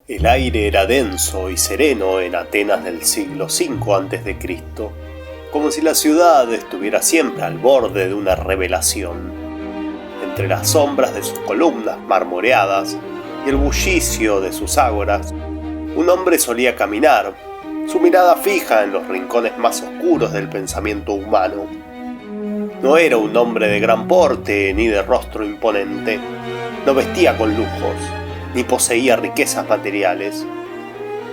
El aire era denso y sereno en Atenas del siglo V a.C., como si la ciudad estuviera siempre al borde de una revelación. Entre las sombras de sus columnas marmoreadas y el bullicio de sus ágoras, un hombre solía caminar, su mirada fija en los rincones más oscuros del pensamiento humano. No era un hombre de gran porte ni de rostro imponente, no vestía con lujos, ni poseía riquezas materiales.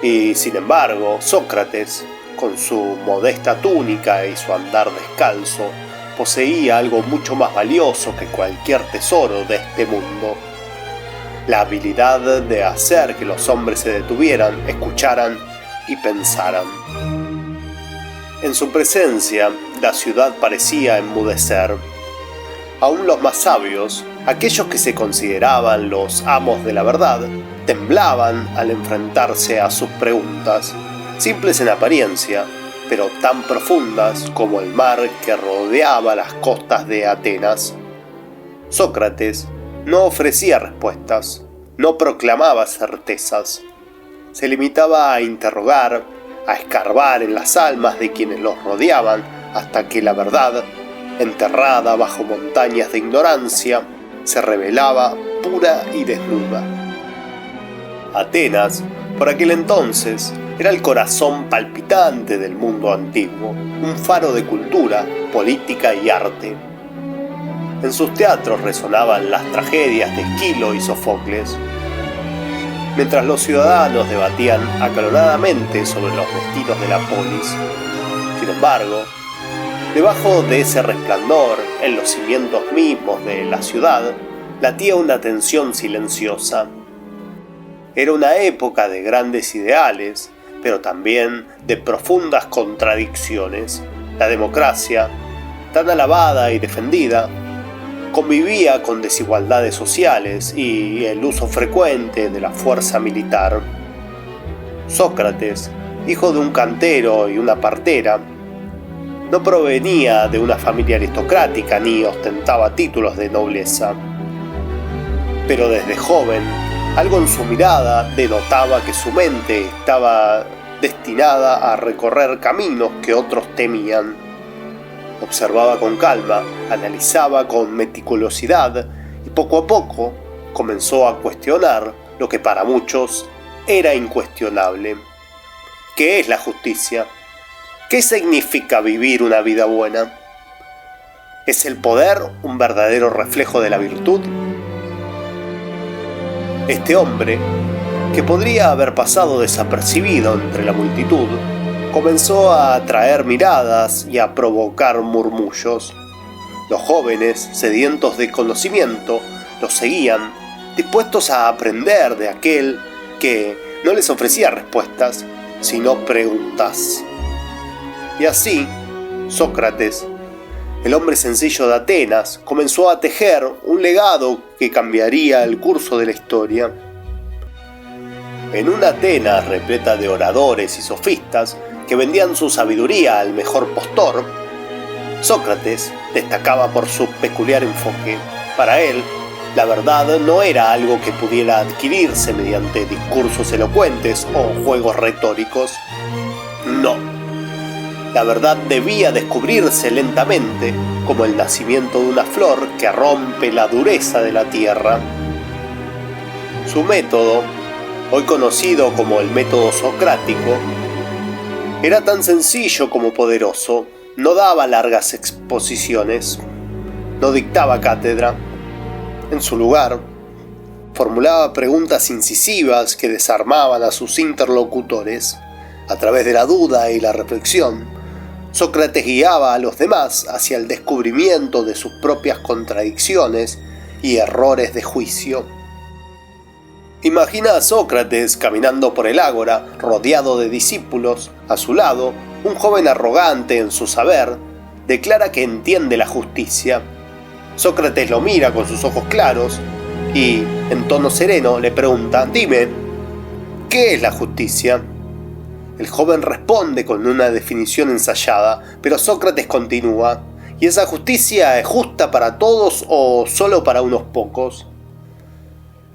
Y, sin embargo, Sócrates, con su modesta túnica y su andar descalzo, poseía algo mucho más valioso que cualquier tesoro de este mundo: la habilidad de hacer que los hombres se detuvieran, escucharan y pensaran. En su presencia, la ciudad parecía enmudecer. Aún los más sabios, aquellos que se consideraban los amos de la verdad, temblaban al enfrentarse a sus preguntas, simples en apariencia, pero tan profundas como el mar que rodeaba las costas de Atenas. Sócrates no ofrecía respuestas, no proclamaba certezas. Se limitaba a interrogar, a escarbar en las almas de quienes los rodeaban hasta que la verdad, enterrada bajo montañas de ignorancia, se revelaba pura y desnuda. Atenas, por aquel entonces, era el corazón palpitante del mundo antiguo, un faro de cultura, política y arte. En sus teatros resonaban las tragedias de Esquilo y Sofocles, mientras los ciudadanos debatían acaloradamente sobre los destinos de la polis. Sin embargo, debajo de ese resplandor, en los cimientos mismos de la ciudad, latía una tensión silenciosa. Era una época de grandes ideales, pero también de profundas contradicciones. La democracia, tan alabada y defendida, convivía con desigualdades sociales y el uso frecuente de la fuerza militar. Sócrates, hijo de un cantero y una partera, no provenía de una familia aristocrática ni ostentaba títulos de nobleza. Pero desde joven, algo en su mirada denotaba que su mente estaba destinada a recorrer caminos que otros temían. Observaba con calma, analizaba con meticulosidad y poco a poco comenzó a cuestionar lo que para muchos era incuestionable. ¿Qué es la justicia? ¿Qué significa vivir una vida buena? ¿Es el poder un verdadero reflejo de la virtud? Este hombre, que podría haber pasado desapercibido entre la multitud, comenzó a atraer miradas y a provocar murmullos. Los jóvenes, sedientos de conocimiento, lo seguían, dispuestos a aprender de aquel que no les ofrecía respuestas, sino preguntas. Y así, Sócrates, el hombre sencillo de Atenas, comenzó a tejer un legado que cambiaría el curso de la historia. En una Atenas repleta de oradores y sofistas que vendían su sabiduría al mejor postor, Sócrates destacaba por su peculiar enfoque. Para él, la verdad no era algo que pudiera adquirirse mediante discursos elocuentes o juegos retóricos. No. La verdad debía descubrirse lentamente, como el nacimiento de una flor que rompe la dureza de la tierra. Su método, hoy conocido como el método socrático, era tan sencillo como poderoso. No daba largas exposiciones, no dictaba cátedra. En su lugar, formulaba preguntas incisivas que desarmaban a sus interlocutores. A través de la duda y la reflexión, Sócrates guiaba a los demás hacia el descubrimiento de sus propias contradicciones y errores de juicio. Imagina a Sócrates caminando por el ágora, rodeado de discípulos. A su lado, un joven arrogante en su saber declara que entiende la justicia. Sócrates lo mira con sus ojos claros y, en tono sereno, le pregunta: «Dime, ¿qué es la justicia?». El joven responde con una definición ensayada, pero Sócrates continúa: ¿y esa justicia es justa para todos o solo para unos pocos?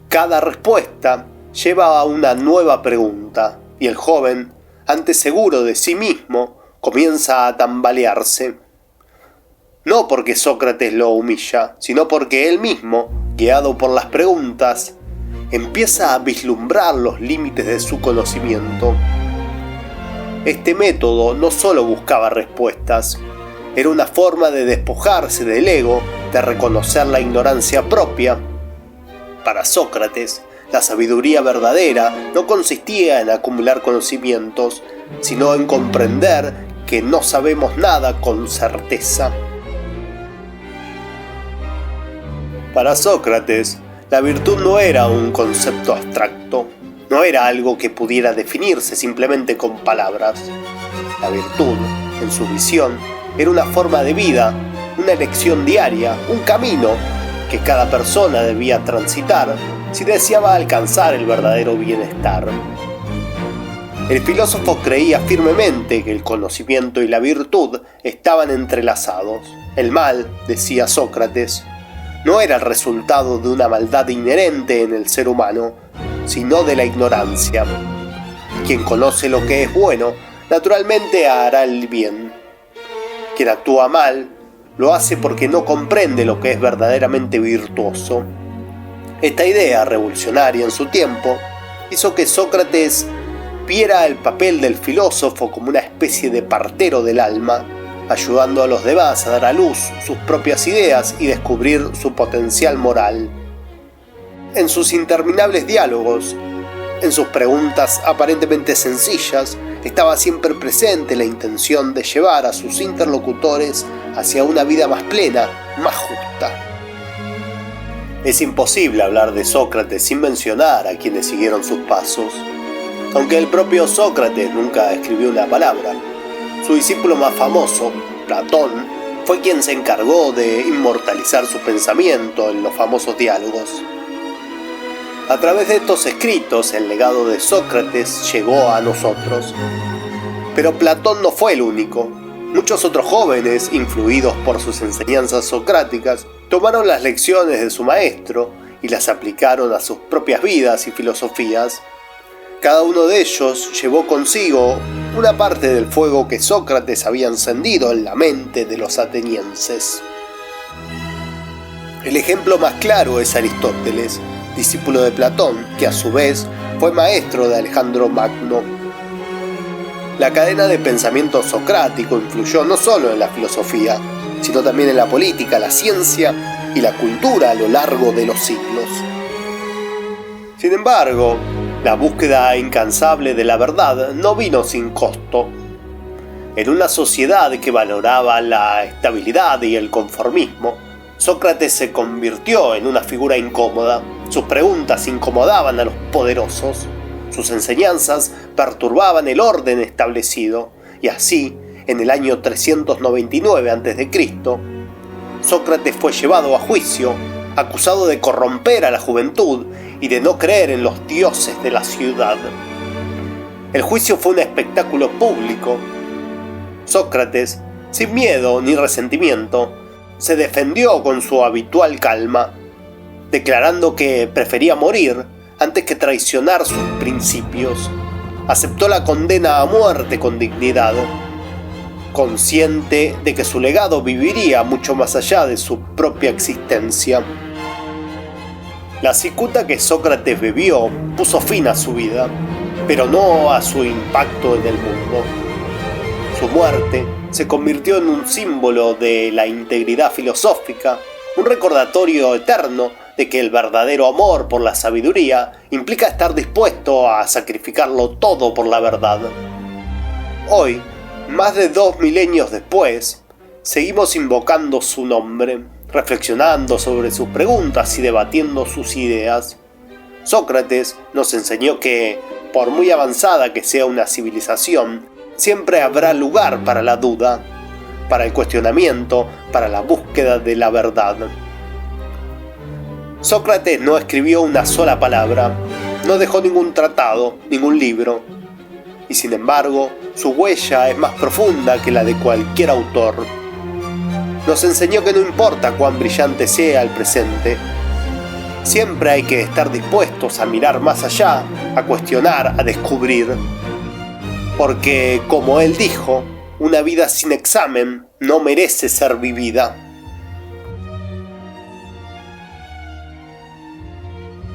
Cada respuesta lleva a una nueva pregunta, y el joven, antes seguro de sí mismo, comienza a tambalearse. No porque Sócrates lo humilla, sino porque él mismo, guiado por las preguntas, empieza a vislumbrar los límites de su conocimiento. Este método no solo buscaba respuestas, era una forma de despojarse del ego, de reconocer la ignorancia propia. Para Sócrates, la sabiduría verdadera no consistía en acumular conocimientos, sino en comprender que no sabemos nada con certeza. Para Sócrates, la virtud no era un concepto abstracto, no era algo que pudiera definirse simplemente con palabras. La virtud, en su visión, era una forma de vida, una elección diaria, un camino que cada persona debía transitar si deseaba alcanzar el verdadero bienestar. El filósofo creía firmemente que el conocimiento y la virtud estaban entrelazados. El mal, decía Sócrates, no era el resultado de una maldad inherente en el ser humano, sino de la ignorancia. Quien conoce lo que es bueno, naturalmente hará el bien. Quien actúa mal, lo hace porque no comprende lo que es verdaderamente virtuoso. Esta idea, revolucionaria en su tiempo, hizo que Sócrates viera el papel del filósofo como una especie de partero del alma, ayudando a los demás a dar a luz sus propias ideas y descubrir su potencial moral. En sus interminables diálogos, en sus preguntas aparentemente sencillas, estaba siempre presente la intención de llevar a sus interlocutores hacia una vida más plena, más justa. Es imposible hablar de Sócrates sin mencionar a quienes siguieron sus pasos. Aunque el propio Sócrates nunca escribió una palabra, su discípulo más famoso, Platón, fue quien se encargó de inmortalizar su pensamiento en los famosos diálogos. A través de estos escritos, el legado de Sócrates llegó a nosotros. Pero Platón no fue el único. Muchos otros jóvenes, influidos por sus enseñanzas socráticas, tomaron las lecciones de su maestro y las aplicaron a sus propias vidas y filosofías. Cada uno de ellos llevó consigo una parte del fuego que Sócrates había encendido en la mente de los atenienses. El ejemplo más claro es Aristóteles, discípulo de Platón, que a su vez fue maestro de Alejandro Magno. La cadena de pensamiento socrático influyó no solo en la filosofía, sino también en la política, la ciencia y la cultura a lo largo de los siglos. Sin embargo, la búsqueda incansable de la verdad no vino sin costo. En una sociedad que valoraba la estabilidad y el conformismo, Sócrates se convirtió en una figura incómoda. Sus preguntas incomodaban a los poderosos, sus enseñanzas perturbaban el orden establecido, y así, en el año 399 a.C., Sócrates fue llevado a juicio, acusado de corromper a la juventud y de no creer en los dioses de la ciudad. El juicio fue un espectáculo público. Sócrates, sin miedo ni resentimiento, se defendió con su habitual calma, declarando que prefería morir antes que traicionar sus principios. Aceptó la condena a muerte con dignidad, consciente de que su legado viviría mucho más allá de su propia existencia. La cicuta que Sócrates bebió puso fin a su vida, pero no a su impacto en el mundo. Su muerte se convirtió en un símbolo de la integridad filosófica, un recordatorio eterno de que el verdadero amor por la sabiduría implica estar dispuesto a sacrificarlo todo por la verdad. Hoy, más de 2 milenios después, seguimos invocando su nombre, reflexionando sobre sus preguntas y debatiendo sus ideas. Sócrates nos enseñó que, por muy avanzada que sea una civilización, siempre habrá lugar para la duda, para el cuestionamiento, para la búsqueda de la verdad. Sócrates no escribió una sola palabra, no dejó ningún tratado, ningún libro, y sin embargo, su huella es más profunda que la de cualquier autor. Nos enseñó que no importa cuán brillante sea el presente, Siempre hay que estar dispuestos a mirar más allá, a cuestionar, a descubrir. Porque, como él dijo, una vida sin examen no merece ser vivida.